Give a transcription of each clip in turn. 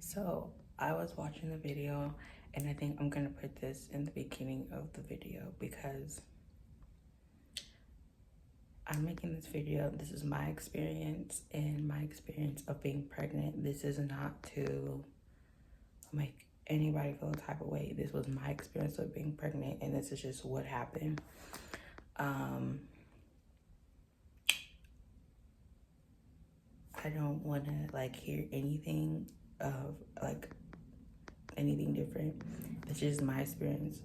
So I was watching the video, and I think I'm gonna put this in the beginning of the video because I'm making this video. This is my experience and my experience of being pregnant. This is not to make anybody feel a type of way. This was my experience of being pregnant, and this is just what happened. I don't want to hear anything of anything different. It's just my experience,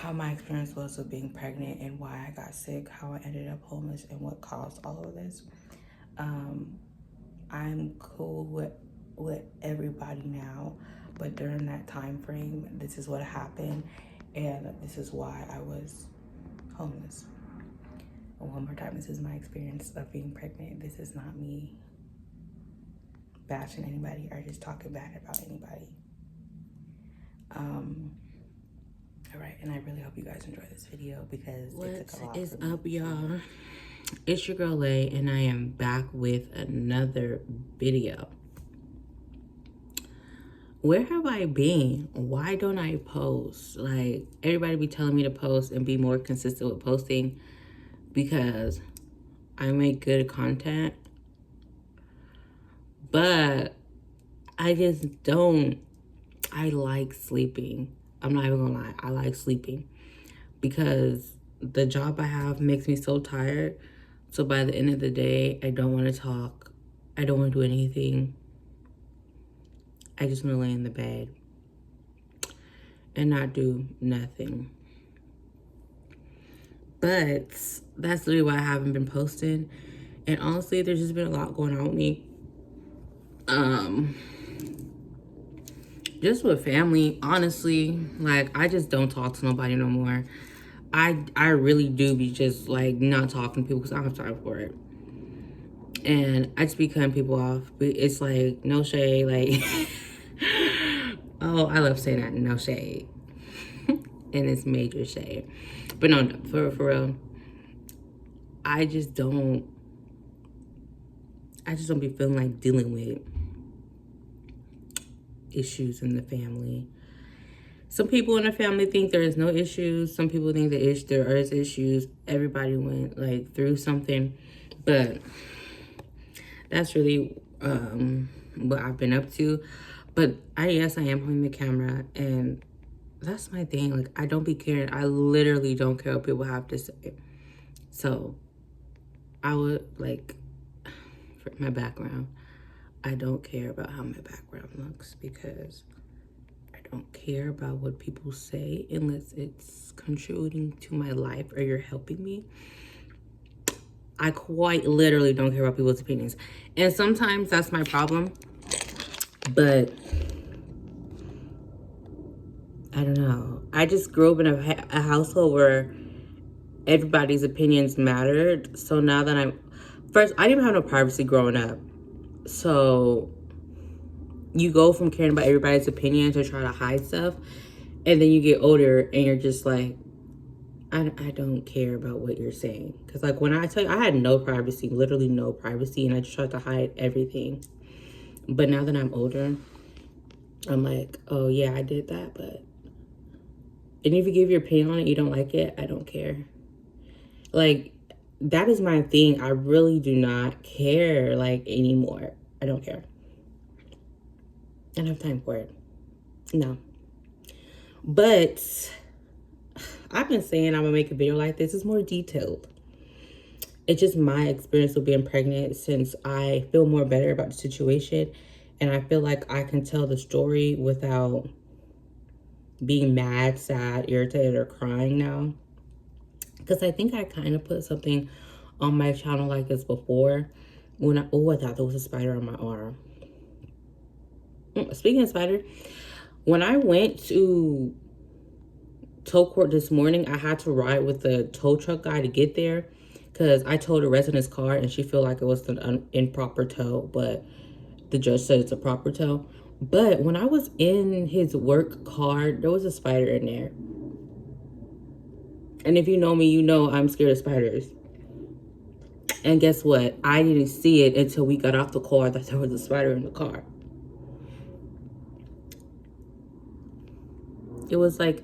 how my experience was of being pregnant and why I got sick, how I ended up homeless, and what caused all of this. I'm cool with everybody now, but during that time frame, this is what happened, and this is why I was homeless. And one more time, this is my experience of being pregnant. This is not me bashing anybody or just talking bad about anybody. All right, and I really hope you guys enjoy this video because it took a lot. What is up, y'all? It's your girl Lay, and I am back with another video. Where have I been? Why don't I post? Like, everybody be telling me to post and be more consistent with posting because I make good content, but I just don't. I like sleeping. I'm not even gonna lie. I like sleeping because the job I have makes me so tired. So by the end of the day, I don't want to talk. I don't want to do anything. I just want to lay in the bed and not do nothing. But that's literally why I haven't been posting. And honestly, there's just been a lot going on with me. Just with family, honestly, like, I just don't talk to nobody no more. I really do be just, like, not talking to people because I don't have time for it. And I just be cutting people off. But it's, like, no shade, like, oh, I love saying that, no shade. And it's major shade. But no, for real, I just don't be feeling like dealing with issues in the family. Some people in the family think there is no issues. Some people think that there is issues. Everybody went through something, but that's really what I've been up to. But yes, I am holding the camera, and that's my thing. Like, I don't be caring. I literally don't care what people have to say. So I would for my background, I don't care about how my background looks because I don't care about what people say unless it's contributing to my life or you're helping me. I quite literally don't care about people's opinions. And sometimes that's my problem. But I don't know. I just grew up in a household where everybody's opinions mattered. So now that I didn't even have no privacy growing up. So you go from caring about everybody's opinion to try to hide stuff. And then you get older and you're just like, I don't care about what you're saying. Because when I tell you, I had no privacy, literally no privacy. And I just tried to hide everything. But now that I'm older, I'm like, oh yeah, I did that. But, and if you give your opinion on it, you don't like it, I don't care. That is my thing. I really do not care anymore. I don't care. I don't have time for it. No. But I've been saying I'm gonna make a video like this. It's more detailed. It's just my experience with being pregnant since I feel more better about the situation. And I feel like I can tell the story without being mad, sad, irritated, or crying now. Because I think I kind of put something on my channel like this before. I thought there was a spider on my arm. Speaking of spider, when I went to tow court this morning, I had to ride with the tow truck guy to get there because I towed a resident's car and she felt like it was an improper tow, but the judge said it's a proper tow. But when I was in his work car, there was a spider in there. And if you know me, you know I'm scared of spiders. And guess what? I didn't see it until we got off the car that there was a spider in the car. It was like,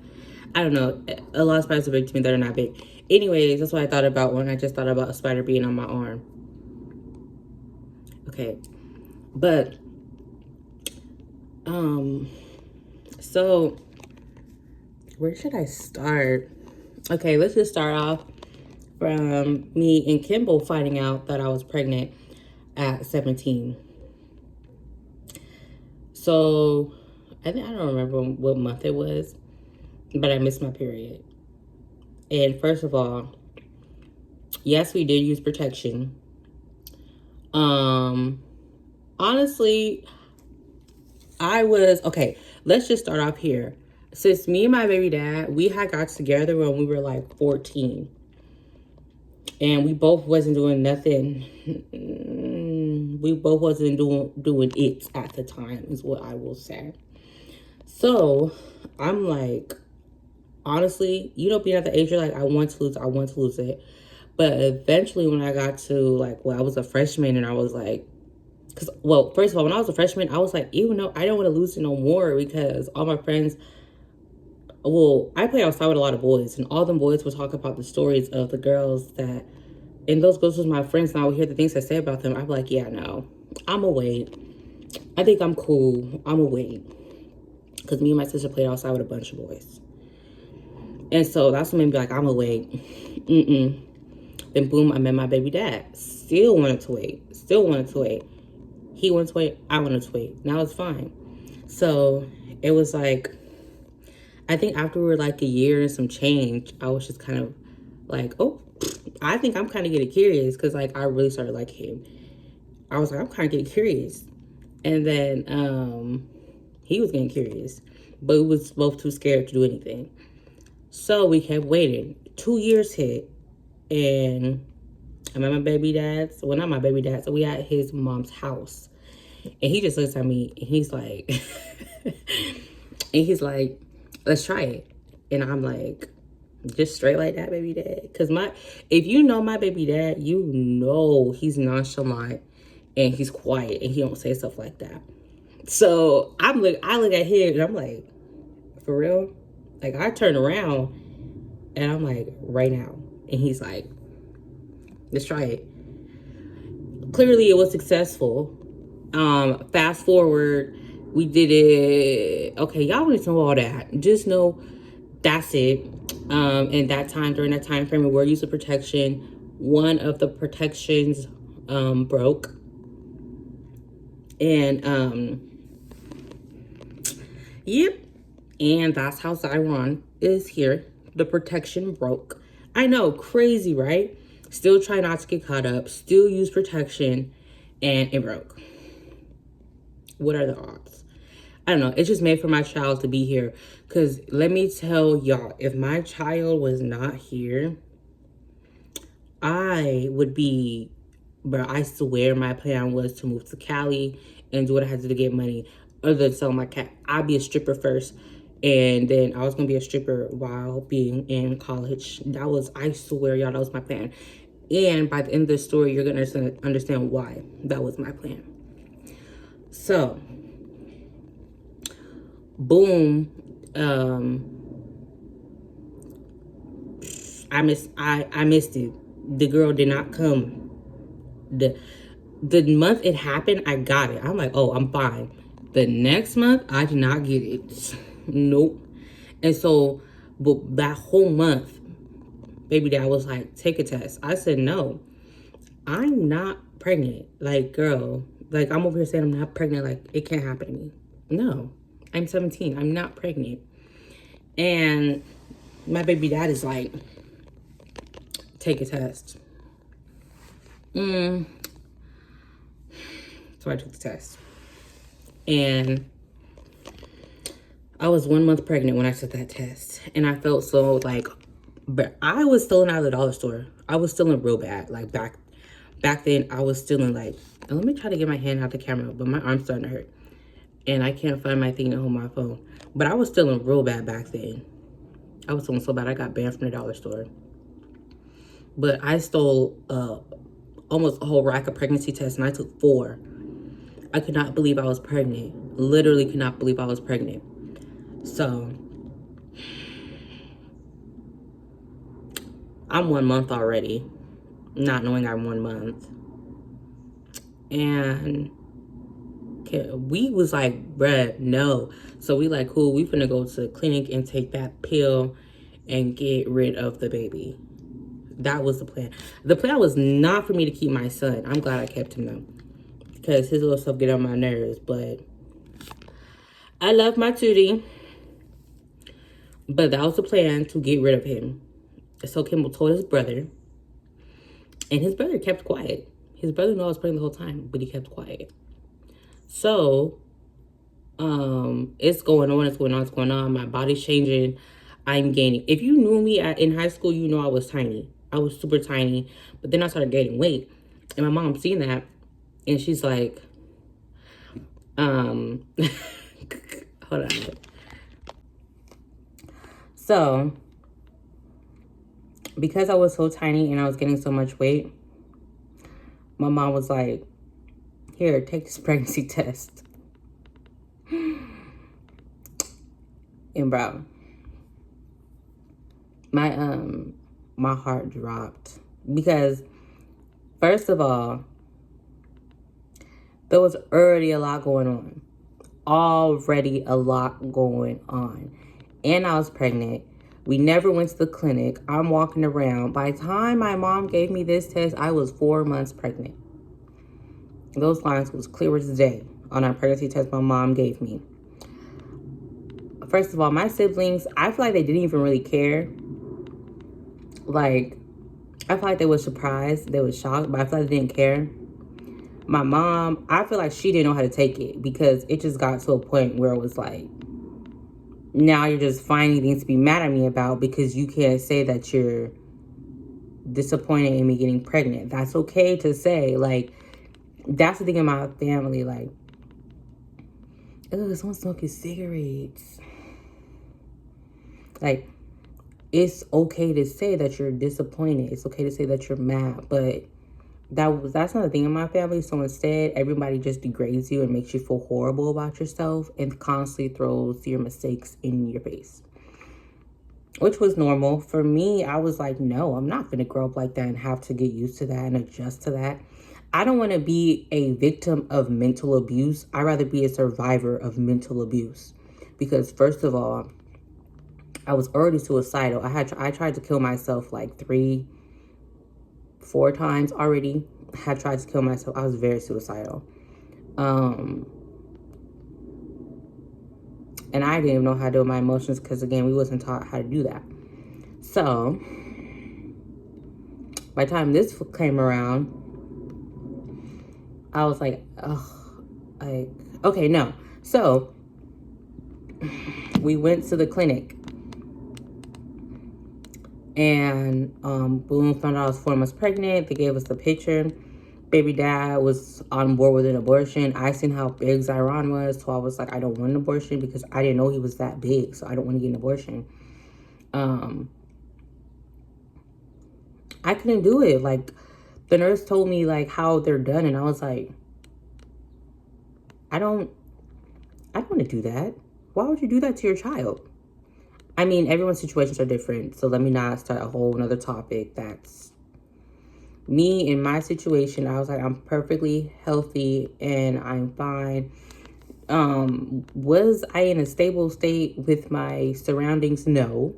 I don't know, a lot of spiders are big to me that are not big. Anyways, that's what I thought about when I just thought about a spider being on my arm. Okay, but so where should I start? Okay, let's just start off from me and Kimball finding out that I was pregnant at 17. So I don't remember what month it was, but I missed my period. And first of all, yes, we did use protection. Honestly, okay, let's just start off here. Since me and my baby dad, we had got together when we were like 14. And we both wasn't doing nothing. We both wasn't doing it at the time, is what I will say. So, I'm like, honestly, being at the age you're like, I want to lose it. But eventually when I got to like, I was a freshman and I was like, first of all, when I was a freshman, I was like, even though I don't want to lose it no more because all my friends, I play outside with a lot of boys and all them boys would talk about the stories of the girls and those girls was my friends and I would hear the things I say about them. I'd be like, yeah, no, I'ma wait. I think I'm cool. I'ma wait. Because me and my sister played outside with a bunch of boys. And so that's what made me be like, I'ma wait. Then boom, I met my baby dad. Still wanted to wait. He wanted to wait. I wanted to wait. Now it's fine. So it was like, I think after we were like a year and some change, I was just kind of like, oh, I think I'm kind of getting curious because like I really started liking him. I was like, I'm kind of getting curious. And then he was getting curious, but we was both too scared to do anything. So we kept waiting. 2 years hit and I met my baby dad. Well, not my baby dad. So we at his mom's house. And he just looks at me and he's like, let's try it. And I'm like, just straight like that, baby dad. Because if you know my baby dad, you know he's nonchalant and he's quiet and he don't say stuff like that. So I look at him and I'm like, for real? Like I turn around and I'm like, right now. And he's like, let's try it. Clearly it was successful. Fast forward, we did it. Okay, y'all don't need to know all that. Just know that's it. And during that time frame, we were using protection. One of the protections broke. And yep. And that's how Zyron is here. The protection broke. I know, crazy, right? Still try not to get caught up. Still use protection. And it broke. What are the odds? I don't know. It's just made for my child to be here. Because let me tell y'all, if my child was not here, I would be, I swear my plan was to move to Cali and do what I had to do to get money other than sell my cat. I'd be a stripper first. And then I was going to be a stripper while being in college. I swear, y'all, that was my plan. And by the end of the story, you're going to understand why that was my plan. So, boom. I missed it. The girl did not come. The month it happened, I got it. I'm like, oh, I'm fine. The next month, I did not get it. Nope. And so, but that whole month, baby dad was like, take a test. I said, no, I'm not pregnant. Like, girl, like I'm over here saying I'm not pregnant. Like, it can't happen to me. No, I'm 17. I'm not pregnant. And my baby dad is like, take a test. So I took the test. And I was 1 month pregnant when I took that test. And I felt so like, but I was stealing out of the dollar store. I was stealing real bad. Like back then I was stealing like, let me try to get my hand out the camera, but my arm's starting to hurt. And I can't find my thing to hold my phone. But I was stealing real bad back then. I was stealing so bad I got banned from the dollar store. But I stole almost a whole rack of pregnancy tests, and I took 4. I could not believe I was pregnant. Literally could not believe I was pregnant. So, I'm 1 month already, not knowing I'm 1 month. And we was like, bruh, no. So we like, cool, we finna go to the clinic and take that pill and get rid of the baby. That was the plan. The plan was not for me to keep my son. I'm glad I kept him though, because his little stuff get on my nerves. But I love my Tootie. But that was the plan, to get rid of him. So Kimball told his brother, and his brother kept quiet. His brother knew I was pregnant the whole time, but he kept quiet. So, it's going on. My body's changing. I'm gaining. If you knew me in high school, you know I was tiny. I was super tiny. But then I started gaining weight. And my mom seen that. And she's like, hold on. So, because I was so tiny and I was getting so much weight, my mom was like, here, take this pregnancy test. And bro, my heart dropped, because first of all, there was already a lot going on. And I was pregnant. We never went to the clinic. I'm walking around. By the time my mom gave me this test, I was 4 months pregnant. Those lines was clear as day on our pregnancy test my mom gave me. First of all, my siblings, I feel like they didn't even really care. Like, I feel like they were surprised. They were shocked, but I feel like they didn't care. My mom, I feel like she didn't know how to take it, because it just got to a point where it was like, now you're just finding things to be mad at me about, because you can't say that you're disappointed in me getting pregnant. That's okay to say. Like, that's the thing in my family. Like, oh, someone's smoking cigarettes. Like, it's okay to say that you're disappointed. It's okay to say that you're mad. But that's not the thing in my family. So instead, everybody just degrades you and makes you feel horrible about yourself and constantly throws your mistakes in your face, which was normal. For me, I was like, no, I'm not going to grow up like that and have to get used to that and adjust to that. I don't want to be a victim of mental abuse. I'd rather be a survivor of mental abuse, because first of all, I was already suicidal. I tried to kill myself like 3-4 times already. I had tried to kill myself. I was very suicidal. And I didn't even know how to deal with my emotions, because again, we wasn't taught how to do that. So by the time this came around, I was like, oh, okay, no. So we went to the clinic, and boom, found out I was 4 months pregnant. They gave us the picture. Baby dad was on board with an abortion. I seen how big Zyron was, so I was like, I don't want an abortion, because I didn't know he was that big, so I don't want to get an abortion. I couldn't do it. Like, the nurse told me like how they're done, and I was like, I don't want to do that. Why would you do that to your child? I mean, everyone's situations are different, so let me not start a whole nother topic. That's me in my situation. I was like, I'm perfectly healthy and I'm fine. Was I in a stable state with my surroundings? No.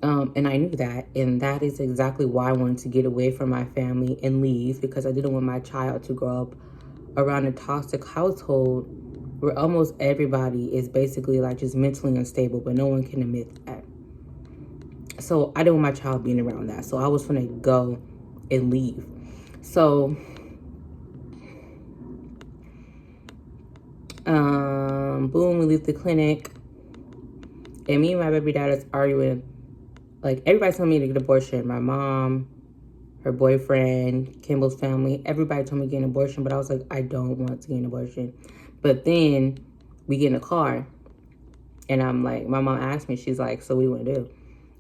And I knew that, and that is exactly why I wanted to get away from my family and leave, because I didn't want my child to grow up around a toxic household where almost everybody is basically like just mentally unstable, but no one can admit that. So I didn't want my child being around that. So I was gonna go and leave. So boom, we leave the clinic, and me and my baby dad is arguing. Like, everybody told me to get an abortion. My mom, her boyfriend, Kimball's family, everybody told me to get an abortion, but I was like, I don't want to get an abortion. But then we get in a car, and I'm like, my mom asked me, she's like, so what do you want to do?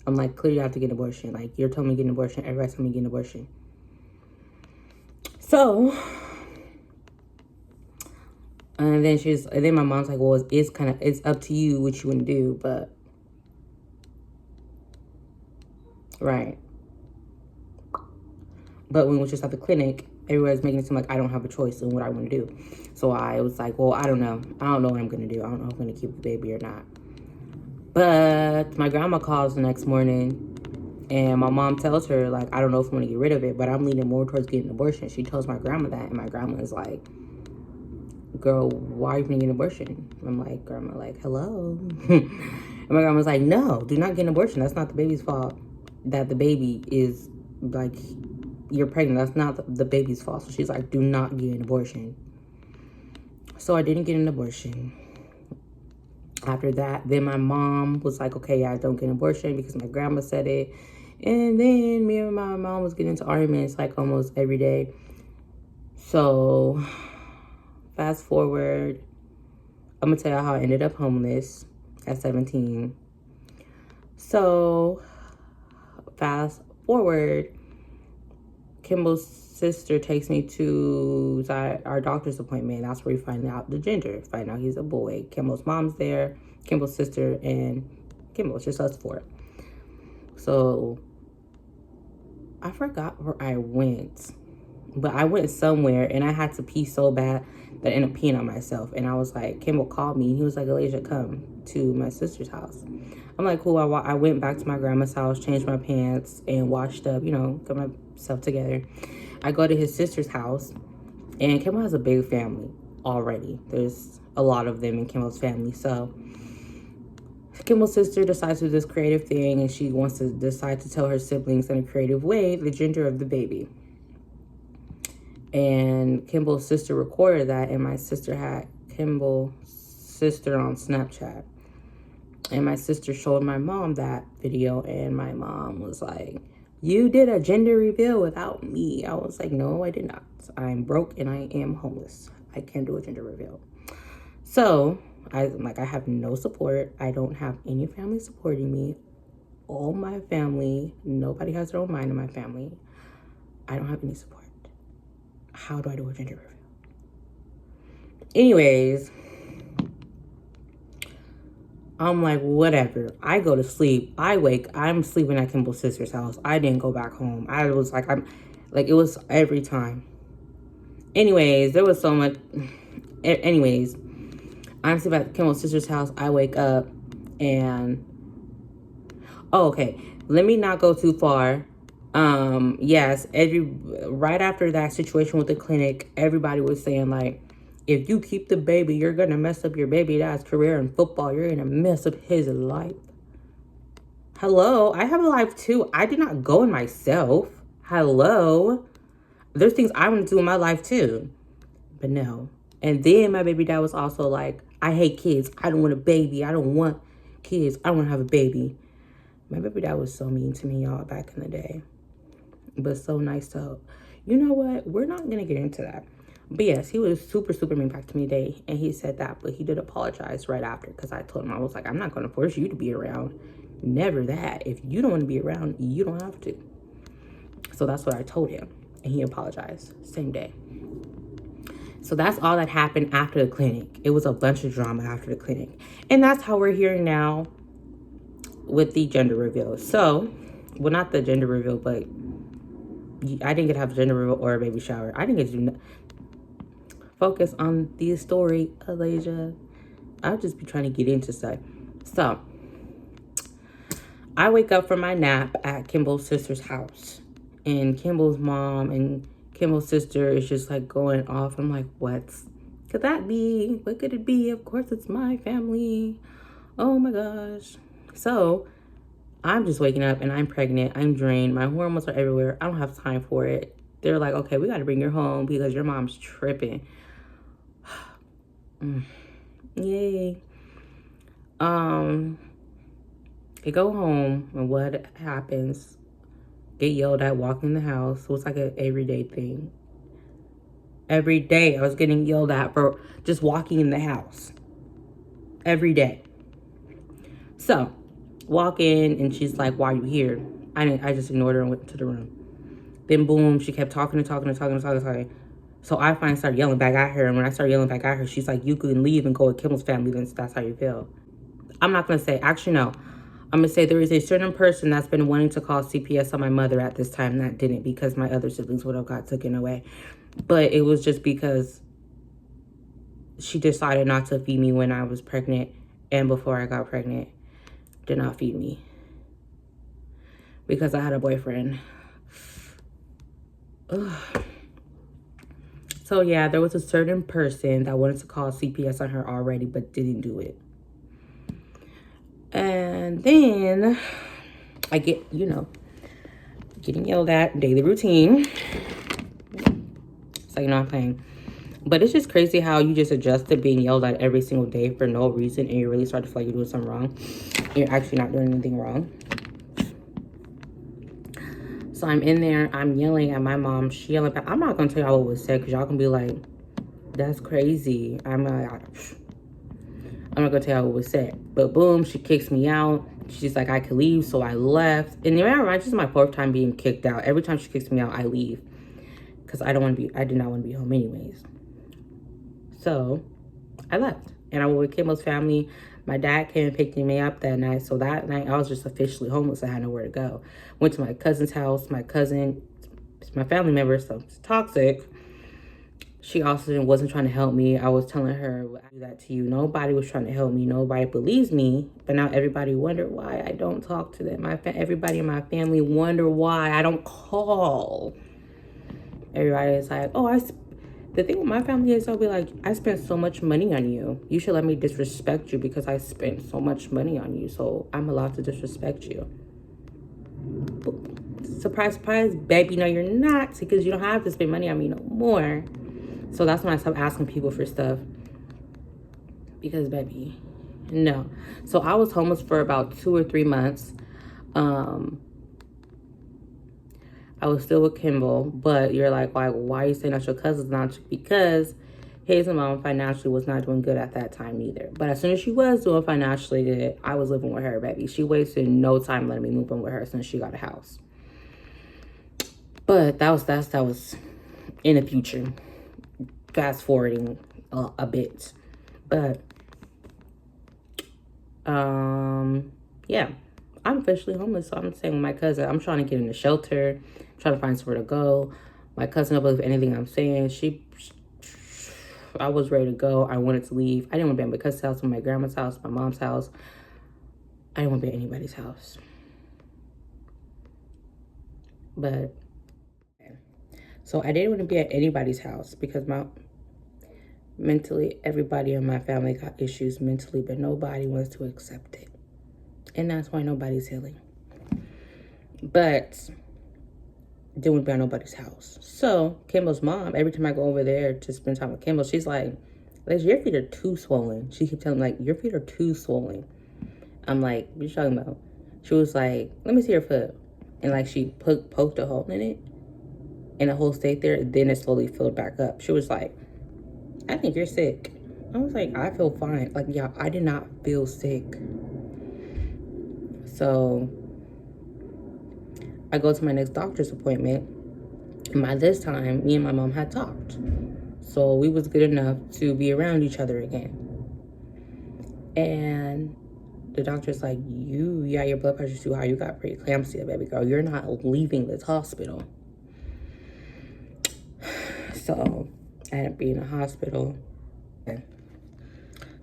I'm like, clearly you have to get an abortion. Like, you're telling me to get an abortion. Everybody's telling me to get an abortion. So, and then my mom's like, well, it's up to you what you want to do, but, right. But when we was just at the clinic, everybody's making it seem like I don't have a choice in what I want to do. So I was like, well, I don't know. I don't know what I'm going to do. I don't know if I'm going to keep the baby or not. But my grandma calls the next morning, and my mom tells her, like, I don't know if I'm going to get rid of it, but I'm leaning more towards getting an abortion. She tells my grandma that, and my grandma is like, girl, why are you going to get an abortion? I'm like, grandma, like, hello? And my grandma's like, no, do not get an abortion. That's not the baby's fault that the baby is, like, you're pregnant. That's not the baby's fault. So she's like, do not get an abortion. So I didn't get an abortion. After that, then my mom was like, okay, yeah, don't get an abortion because my grandma said it. And then me and my mom was getting into arguments like almost every day. So fast forward, I'm gonna tell you how I ended up homeless at 17. So fast forward, Kimball's sister takes me to our doctor's appointment. That's where we find out the gender. Find out he's a boy. Kimball's mom's there, Kimball's sister, and Kimball. It's just us four. So I forgot where I went, but I went somewhere and I had to pee so bad that I ended up peeing on myself. And I was like, Kimball called me and he was like, Elijah, come to my sister's house. I'm like, cool. I went back to my grandma's house, changed my pants, and washed up, got myself together. I go to his sister's house, and Kimball has a big family already. There's a lot of them in Kimball's family. So Kimball's sister decides to do this creative thing, and she wants to decide to tell her siblings in a creative way the gender of the baby. And Kimball's sister recorded that, and my sister had Kimball's sister on Snapchat. And my sister showed my mom that video, and my mom was like, you did a gender reveal without me. I was like, no, I did not. I'm broke and I am homeless. I can't do a gender reveal. So I have no support. I don't have any family supporting me. All my family, nobody has their own mind in my family. I don't have any support. How do I do a gender reveal? Anyways, I'm like, whatever. I go to sleep. I'm sleeping at Kimball's sister's house. I didn't go back home. I was like, it was every time. Anyways, there was so much. Anyways, I'm sleeping at Kimball's sister's house. I wake up and, okay. Let me not go too far. Yes, right after that situation with the clinic, everybody was saying like, if you keep the baby, you're going to mess up your baby dad's career in football. You're going to mess up his life. Hello, I have a life too. I did not go in myself. Hello. There's things I want to do in my life too. But no. And then my baby dad was also like, I hate kids. I don't want a baby. I don't want kids. I don't want to have a baby. My baby dad was so mean to me, y'all, back in the day. But so nice to help. You know what? We're not going to get into that. But yes, he was super, super mean back to me today. And he said that, but he did apologize right after. Because I told him, I was like, I'm not going to force you to be around. Never that. If you don't want to be around, you don't have to. So that's what I told him. And he apologized. Same day. So that's all that happened after the clinic. It was a bunch of drama after the clinic. And that's how we're hearing now with the gender reveal. So, well, not the gender reveal, but I didn't get to have a gender reveal or a baby shower. I didn't get to do focus on the story, Elijah. I'll just be trying to get into stuff. So, I wake up from my nap at Kimball's sister's house. And Kimball's mom and Kimball's sister is just like going off. I'm like, what could that be? What could it be? Of course, it's my family. Oh my gosh. So, I'm just waking up and I'm pregnant. I'm drained. My hormones are everywhere. I don't have time for it. They're like, okay, we got to bring her home because your mom's tripping. Yay. I go home, and what happens? Get yelled at walking in the house. So it's like an everyday thing. Every day I was getting yelled at for just walking in the house. Every day. So, walk in, and she's like, why are you here? I just ignored her and went into the room. Then boom, she kept talking. So I finally started yelling back at her. And when I started yelling back at her, she's like, you can leave and go with Kimmel's family. Then that's how you feel. I'm not going to say, actually, no. I'm going to say there is a certain person that's been wanting to call CPS on my mother at this time that didn't, because my other siblings would have got taken away. But it was just because she decided not to feed me when I was pregnant, and before I got pregnant, did not feed me. Because I had a boyfriend. Ugh. So yeah, there was a certain person that wanted to call CPS on her already, but didn't do it. And then I get, you know, getting yelled at, daily routine. So, you know, I'm playing. But it's just crazy how you just adjust to being yelled at every single day for no reason, and you really start to feel like you're doing something wrong. You're actually not doing anything wrong. So I'm in there, I'm yelling at my mom. She yelling back. I'm not going to tell y'all what was said, because y'all can be like, that's crazy. I'm not going to tell y'all what was said. But boom, she kicks me out. She's like, I could leave, so I left. And remember, this is my 4th time being kicked out. Every time she kicks me out, I leave. Because I did not want to be home anyways. So I left. And I went with Kimmel's family. My dad came and picked me up that night. So that night, I was just officially homeless. I had nowhere to go. Went to my cousin's house. My cousin, my family member, so it's toxic. She also wasn't trying to help me. I was telling her, I do that to you. Nobody was trying to help me. Nobody believes me. But now everybody wonder why I don't talk to them. Everybody in my family wonder why I don't call. Everybody is like, oh, the thing with my family is, I'll be like, I spent so much money on you. You should let me disrespect you because I spent so much money on you. So I'm allowed to disrespect you. Surprise, surprise, baby. No, you're not, because you don't have to spend money on me no more. So that's when I stopped asking people for stuff. Because, baby, no. So I was homeless for about 2 or 3 months. I was still with Kimball, but you're like, why are you saying that's your cousin's not? Because his mom financially was not doing good at that time either. But as soon as she was doing financially good, I was living with her, baby. She wasted no time letting me move in with her since she got a house. But that was in the future. Fast forwarding a bit. But yeah, I'm officially homeless. So I'm staying with my cousin. I'm trying to get in a shelter, trying to find somewhere to go. My cousin don't believe anything I'm saying. I was ready to go. I wanted to leave. I didn't want to be at my cousin's house, my grandma's house, my mom's house. I didn't want to be at anybody's house. But so I didn't want to be at anybody's house because mentally, everybody in my family got issues mentally, but nobody wants to accept it. And that's why nobody's healing. But didn't want to be at nobody's house. So Kimball's mom, every time I go over there to spend time with Kimball, she's like, Liz, your feet are too swollen. She kept telling me, like, your feet are too swollen. I'm like, what are you talking about? She was like, let me see your foot. And like she poked a hole in it. And the hole stayed there. Then it slowly filled back up. She was like, I think you're sick. I was like, I feel fine. Like, yeah, I did not feel sick. So I go to my next doctor's appointment. And by this time, me and my mom had talked. So we was good enough to be around each other again. And the doctor's like, your blood pressure's too high. You got preeclampsia, baby girl. You're not leaving this hospital. So I ended up being in the hospital.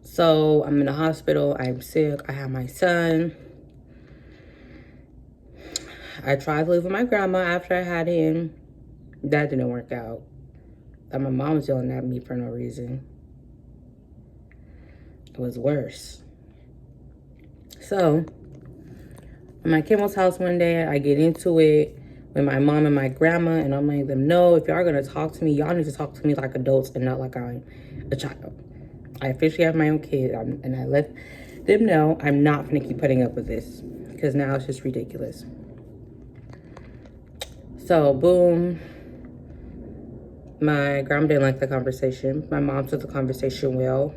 So I'm in the hospital. I'm sick. I have my son. I tried to live with my grandma after I had him. That didn't work out. And my mom was yelling at me for no reason. It was worse. So I'm at Kimmel's house one day. I get into it with my mom and my grandma, and I'm letting them know, if y'all are gonna talk to me, y'all need to talk to me like adults and not like I'm a child. I officially have my own kid, and I let them know I'm not gonna keep putting up with this, because now it's just ridiculous. So boom, my grandma didn't like the conversation. My mom took the conversation well.